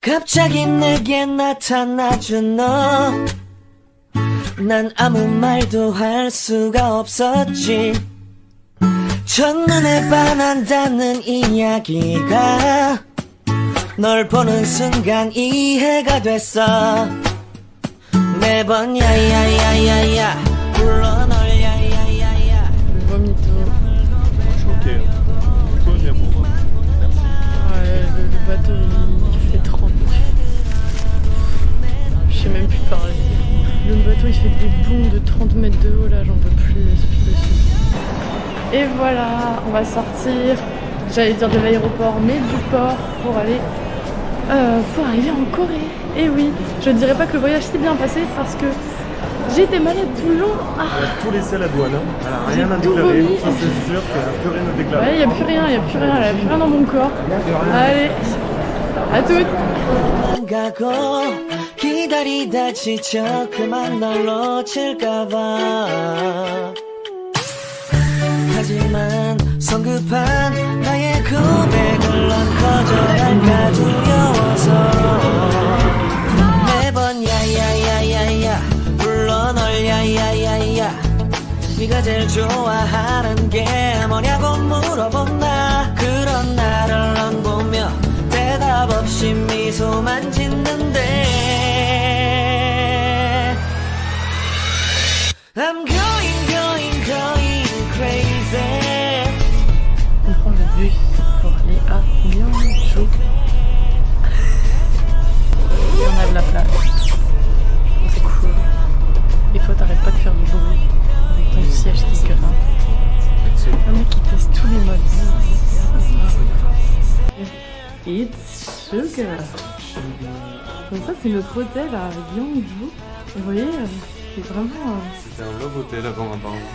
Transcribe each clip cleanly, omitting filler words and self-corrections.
갑자기 내게 나타나준 너 난 아무 말도 할 수가 없었지 첫눈에 반한다는 이야기가 널 보는 순간 이해가 됐어 매번 야야야야야 불러 널 야야야야 Choqué. Pourquoi bien pour moi? Merci. Le bateau il fait 30. Je sais même plus parler. Le bateau il fait des bonds de 30 mètres de haut là, j'en peux plus, c'est plus possible. Et voilà, on va sortir, j'allais dire de l'aéroport, mais du port pour aller arriver en Corée. Et oui, je ne dirais pas que le voyage s'est bien passé parce que j'étais malade tout le long. Elle a tout laissé à la douane. Hein. Elle a rien à tout déclarer. vomi. Ça c'est sûr qu'elle a plus rien à déclarer. Ouais, il n'y a plus rien, elle a plus rien dans mon corps. Allez, à toutes. 가고 기다리다 지쳐 그만 널 놓칠까봐 하지만 성급한 나의 고백을 넌 거절할까 두려워서 매번 야야야야야 불러 널 야야야야 네가 제일 좋아하는 게 뭐냐고 물어본다 그런 나를 넌 보며 대답 없이 미소만 짓는데 I'm going crazy On prend le bus pour aller à Myeongju. Et on a de la place. C'est cool. Et toi t'arrêtes pas de faire du bruit avec ton siège qui grimpe. Un mec qui teste tous les modes. It's sugar. Donc ça c'est notre hôtel à Myeongju. Vous voyez, c'est vraiment C'était un love hotel avant apparemment.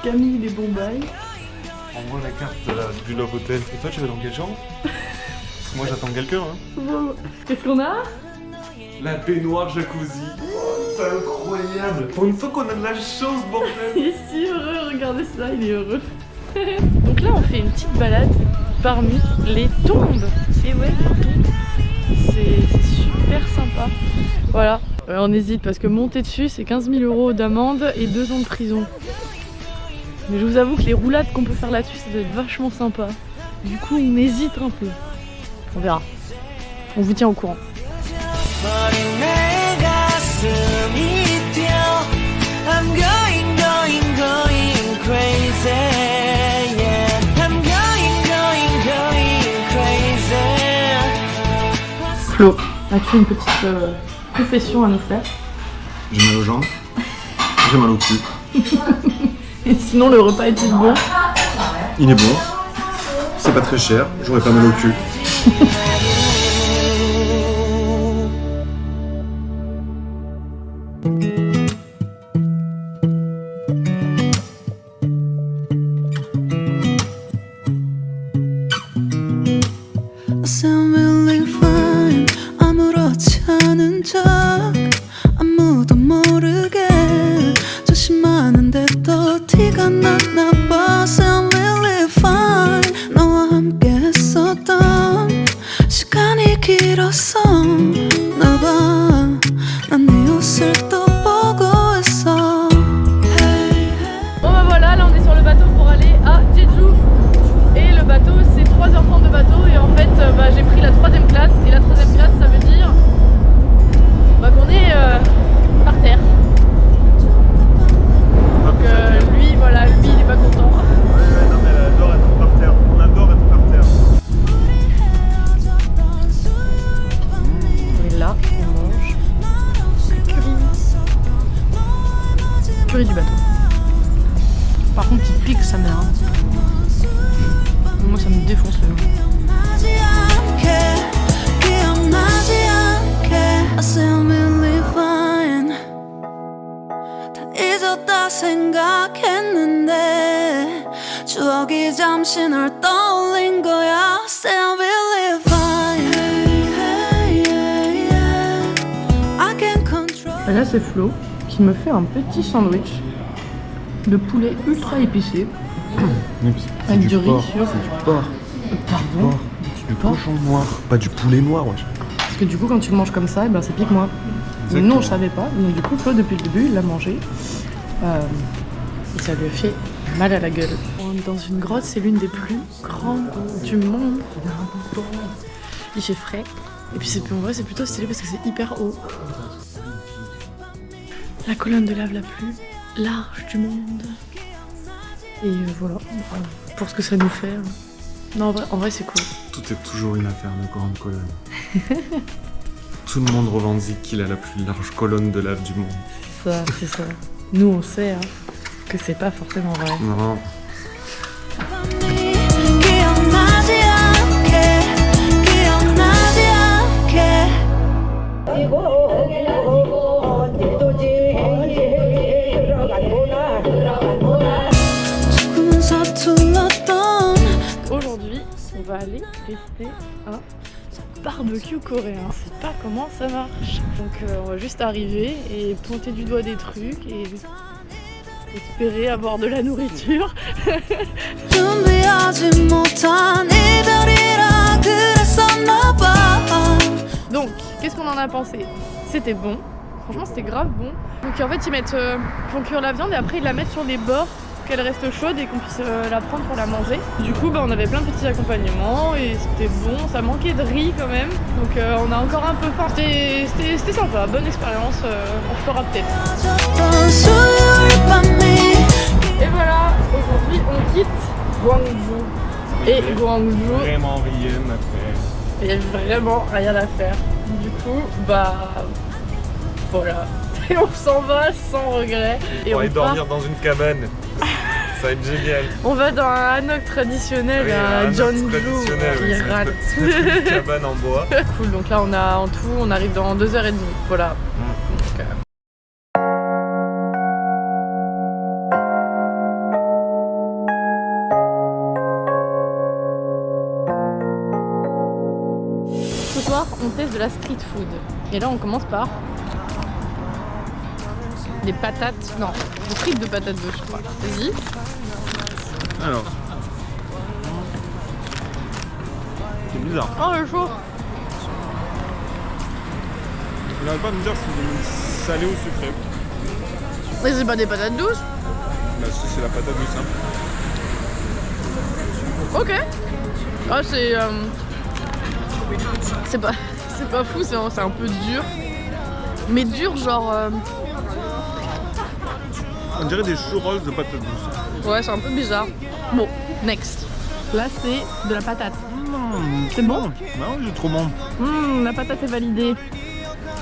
Camille les Bombay. Envoie la carte du love hotel. Et toi tu vas dans quelle chambre? Parce que moi j'attends quelqu'un. Hein. Wow. Qu'est-ce qu'on a? La baignoire jacuzzi. Oh, c'est incroyable. Pour une fois qu'on a de la chance bordel. Il est si heureux, regardez ça, il est heureux. Donc là on fait une petite balade parmi les tombes. Et ouais, c'est super sympa. Voilà, on hésite parce que monter dessus c'est 15 000 € d'amende et 2 ans de prison. Mais je vous avoue que les roulades qu'on peut faire là-dessus ça doit être vachement sympa. Du coup on hésite un peu. On verra. On vous tient au courant. I'm going crazy yeah. I'm going crazy Flo, as-tu une petite confession à nous faire? J'ai mal aux jambes. J'ai mal au cul. Et sinon le repas est-il bon? Il est bon. C'est pas très cher. J'aurais pas mal au cul. Sound really fine 아무렇지 않은 척 아무도 모르게 조심하는데 또 티가 났나 봐 Sound really fine 너와 함께 했었던 시간이 길었어 나봐 난 네 옷을 또 보고 있어 Bon bah voilà, là on est sur le bateau pour aller à Jeju. Et le bateau c'est 3h30 de bateau et en fait j'ai pris la 3ème classe. Et la 3ème classe ça veut dire qu'on est par terre. Donc lui voilà, lui il est pas content. Ouais, non mais elle adore être par terre. On adore être par terre. Et là on mange curry du bateau. Par contre il pique sa mère. Moi ça me défonce le nez. 생각했는데 추억이 잠시 널 떠올린 거야 Still believe fine I can control Et là c'est Flo qui me fait un petit sandwich de poulet ultra épicé. Avec du riz sur... C'est du porc. Pardon. Du cochon noir. Pas du poulet noir, wesh. que du coup, quand tu le manges comme ça, ben, ça pique moins. Non, je savais pas. Donc du coup, Flo, depuis le début, il l'a mangé. Et ça lui a fait mal à la gueule. On est dans une grotte, c'est l'une des plus grandes du monde. Il fait frais. Et puis en vrai, c'est plutôt stylé parce que c'est hyper haut. La colonne de lave la plus large du monde. Et voilà, pour ce que ça nous fait. Non, en vrai c'est cool. Tout est toujours une affaire de grande colonne. Tout le monde revendique qu'il a la plus large colonne de lave du monde. C'est ça. Nous on sait hein, que c'est pas forcément vrai. Non. 기억나지 않게 기억나지 않게 조금은 서툴렀던 Aujourd'hui, on va aller tester un barbecue coréen. Je sais pas comment ça marche. Donc on va juste arriver et pointer du doigt des trucs et espérer avoir de la nourriture. 준비하지 못한 이별이라 그랬었나 봐. Donc, qu'est-ce qu'on en a pensé? C'était bon. Franchement, c'était grave bon. Donc en fait, ils font cuire la viande et après ils la mettent sur les bords pour qu'elle reste chaude et qu'on puisse la prendre pour la manger. Du coup, on avait plein de petits accompagnements et c'était bon. Ça manquait de riz quand même. Donc on a encore un peu faim. C'était sympa, bonne expérience. On fera peut-être. 던 수요일 밤이 Et voilà, aujourd'hui on quitte Gwangju. Et Gwangju, Vraiment rien à faire. il y a vraiment rien à faire. Du coup, voilà. Et on s'en va sans regret. Et On va on aller dormir dans une cabane. Ça va être génial. On va dans un hanok traditionnel Oui, un à hanok Jeonju, traditionnel, oui, c'est Iran. une cabane en bois. Cool, donc là on a en tout, on arrive dans 2h30. Voilà. Donc, ce soir, on teste de la street food. Et là, on commence par des patates, non, des frites de patates douces, je crois. Vas-y. Alors. C'est bizarre. Oh, le chaud. Vous n'arrivez pas à me dire si c'est salé ou sucré. Mais c'est pas des patates douces. Bah, c'est la patate douce. Hein. Ok. Ah, c'est pas fou, c'est un peu dur. Mais dur, genre. On dirait des churros de patates douces. Ouais, c'est un peu bizarre. Bon, next. Là, c'est de la patate. C'est bon? Non, c'est trop bon. La patate est validée.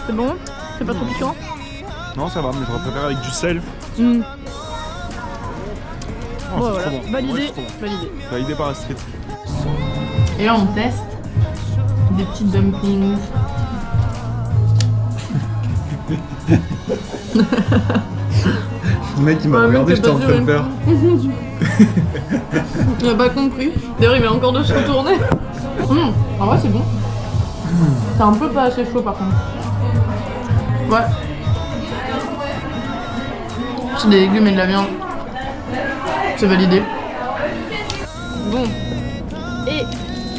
C'est bon? C'est pas trop piquant? Non, ça va, mais j'aurais préféré avec du sel. Oh, Oh, c'est voilà. trop bon. Validé, Ouais, c'est trop bon. validé. Validé par la street. Et là, on teste des petites dumplings. Le mec il m'a Ouais, regardé, mais j'étais en train de le faire. Il a pas compris. D'ailleurs, il vient encore de se retourner. En vrai, c'est bon. C'est un peu pas assez chaud par contre. Ouais. C'est des légumes et de la viande. C'est validé. Bon. Et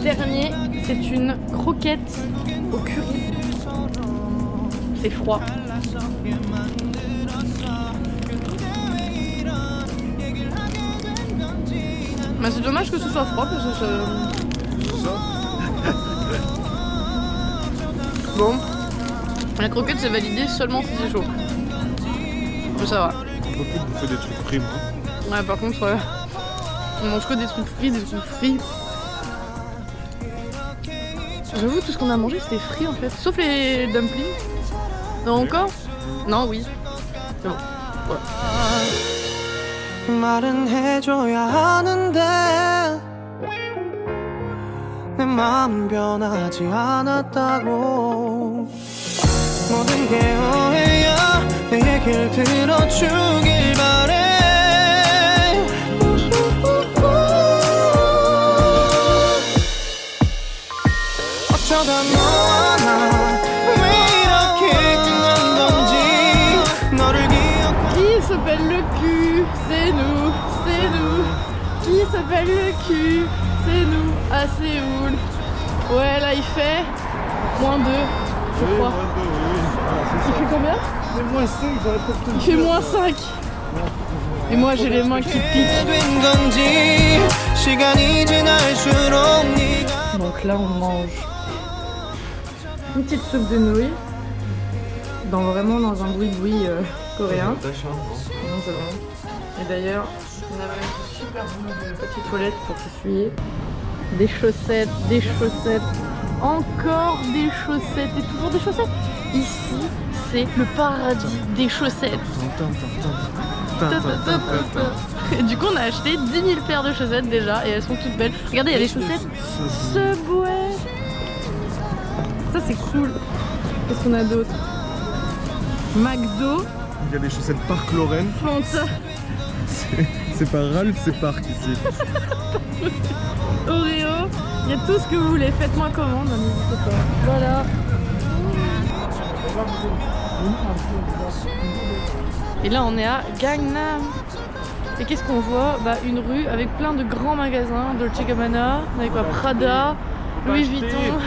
dernier, c'est une croquette au curry. C'est froid. Bah c'est dommage que ce soit froid parce que ça... Bon. La croquette c'est validé seulement si c'est chaud. Mais ça va. On peut plus bouffer des trucs frits. Ouais par contre on mange que des trucs frits. J'avoue tout ce qu'on a mangé c'était frit en fait. Sauf les dumplings. Non encore? Non oui. C'est bon. Voilà. 말은 해줘야 하는데 내 마음은 변하지 않았다고 모든 게 오해야 내 얘길 들어주길 바래 어쩌다 너와 나 왜 이렇게 끝난 건지 너를 기억하고 Qui s'appelle le cul? C'est nous, c'est nous. Qui s'appelle le cul? C'est nous, à Séoul. Ouais, là il fait -2. je crois. Il fait combien? Il fait moins 5. Et moi j'ai les mains qui piquent. 된 건지 시간이 지날수록 네가 Donc là on mange une petite soupe de nouilles. Vraiment dans un boui-boui coréen. Non, c'est bon. Et d'ailleurs, on avait une super bonne petite toilette pour s'essuyer. Des chaussettes, encore des chaussettes et toujours des chaussettes. Ici, c'est le paradis des chaussettes. Et du coup, on a acheté 10 000 paires de chaussettes déjà et elles sont toutes belles. Regardez, il y a des chaussettes Subway. Ça, c'est cool. Qu'est-ce qu'on a d'autre? McDo. Il y a des chaussettes Park Lauren. Fanta. C'est pas Ralph, c'est Park ici. Oreo. Il y a tout ce que vous voulez. Faites-moi commande, n'hésitez pas. Voilà. Et là, on est à Gangnam. Et qu'est-ce qu'on voit? Bah, une rue avec plein de grands magasins. Dolce Gabbana, on avait quoi? Prada, Louis Vuitton.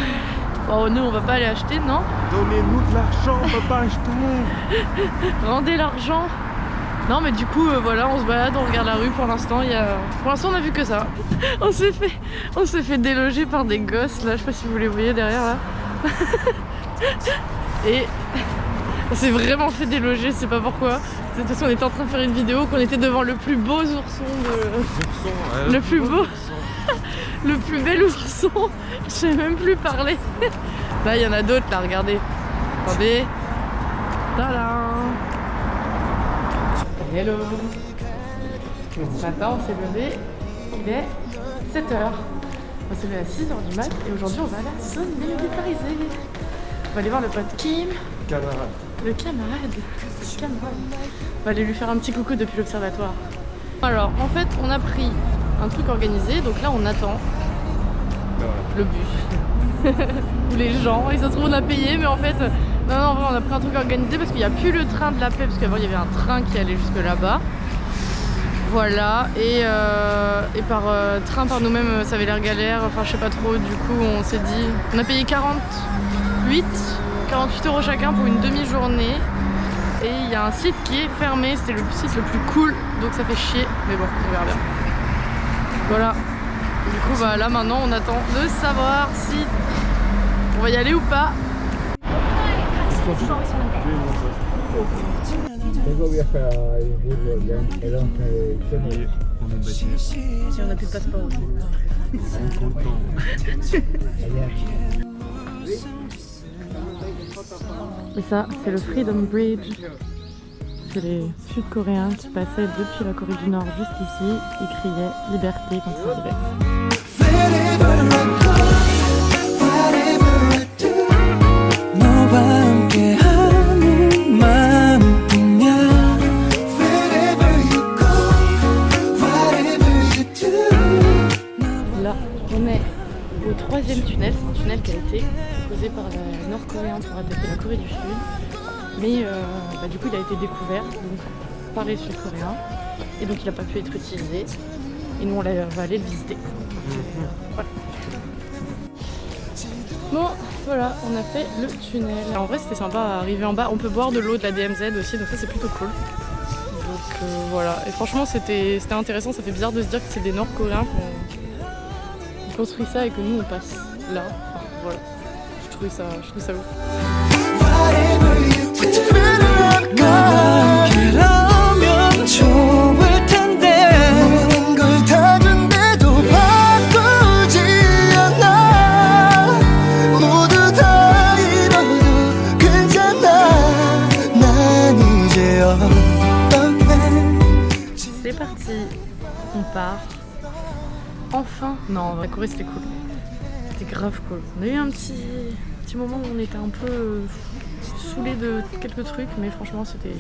Oh, nous, on va pas aller acheter, non? Donnez-nous de l'argent, on peut pas acheter. Rendez l'argent. Non, mais du coup, voilà, on se balade, on regarde la rue. Pour l'instant, pour l'instant, on a vu que ça. On s'est fait déloger par des gosses. Là, je sais pas si vous les voyez derrière là. Et on s'est vraiment fait déloger, je sais pas pourquoi. C'est parce qu'on était en train de faire une vidéo, qu'on était devant le plus beau ourson de... Le plus beau. Le plus bel ourson. Je sais même plus parler. Là, il y en a d'autres, là, regardez. Attendez. Tadam. Hello. Ce matin, on s'est levé. Il est 7h. On s'est levé à 6h du mat. Et aujourd'hui, on va à la zone militarisée. On va aller voir le pote Kim. Camarade. Le camarade. On va aller lui faire un petit coucou depuis l'observatoire. Alors, en fait, on a pris un truc organisé. Donc là, on attend le bus. Ou les gens. Et ça se trouve, on a payé. Mais en fait, non, en vrai, on a pris un truc organisé parce qu'il n'y a plus le train de la paix. Parce qu'avant, il y avait un train qui allait jusque là-bas. Voilà. Et par train par nous-mêmes, ça avait l'air galère. Enfin, je sais pas trop. Du coup, on s'est dit... On a payé 48 € chacun pour une demi-journée. Et il y a un site qui est fermé, c'était le site le plus cool, donc ça fait chier, mais bon, on verra bien. Voilà. Du coup, bah là maintenant, on attend de savoir si on va y aller ou pas. Si on n'a plus de passeport aussi. Et ça, c'est le Freedom Bridge. C'est les Sud-Coréens qui passaient depuis la Corée du Nord jusqu'ici. Ils criaient liberté quand ils arrivaient. Là, on est au 3e tunnel. C'est un tunnel qui a été posé par les Nord-Coréens pour attaquer la Corée du Sud. Mais du coup, il a été découvert donc, par les Sud-Coréens. Et donc, il n'a pas pu être utilisé. Et nous, on va aller le visiter. Voilà. Bon, voilà, on a fait le tunnel. En vrai, c'était sympa à arriver en bas. On peut boire de l'eau de la DMZ aussi, donc ça, c'est plutôt cool. Donc voilà. Et franchement, c'était intéressant. Ça fait bizarre de se dire que c'est des Nord-Coréens qui construit ça et que nous, on passe là. Enfin, voilà. Je trouve ça ouf. C'est parti, on part. Enfin, non, la Corée c'était cool. C'était grave cool. On a eu un petit moment où on était un peu saoulés de quelques trucs, mais franchement c'était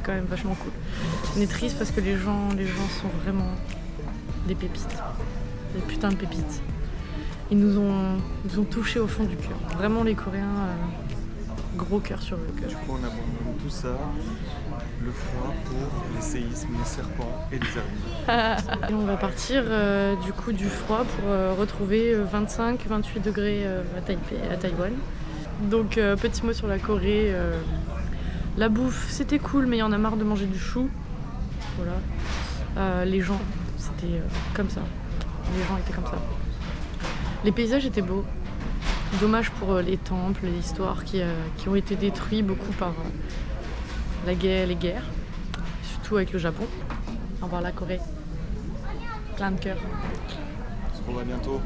quand même vachement cool. On est triste parce que les gens sont vraiment des pépites. Des putains de pépites. Ils nous ont touchés au fond du cœur. Vraiment les Coréens, gros cœur sur le cœur. Du coup on abandonne tout ça, le froid pour les séismes, les serpents et les araignées. Et on va partir du coup du froid pour retrouver 25-28 degrés à Taipei, à Taïwan. Donc petit mot sur la Corée. La bouffe, c'était cool, mais il y en a marre de manger du chou. Voilà. Les gens, c'était comme ça. Les gens étaient comme ça. Les paysages étaient beaux. Dommage pour les temples, les histoires qui ont été détruits beaucoup par les guerres. Surtout avec le Japon. Au revoir la Corée. Plein de cœur. On se revoit bientôt.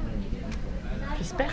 J'espère.